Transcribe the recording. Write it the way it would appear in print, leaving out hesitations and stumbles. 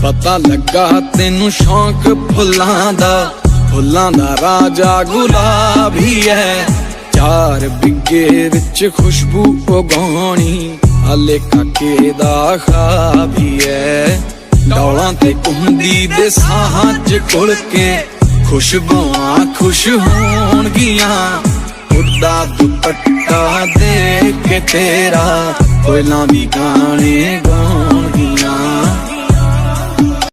पता लगा तेनू शौक फुल्लां दा राजा गुलाब ही है। 4 बिगे विच खुशबू उगाउणी हाले काके दा ख्वाब ही है। डौलां ते कुंदी दे साहां च घुल के खुशबुआं खुश होणगियां। उड्डा दुपट्टा दे के तेरा कोयलां भी गाने गाउणगियां।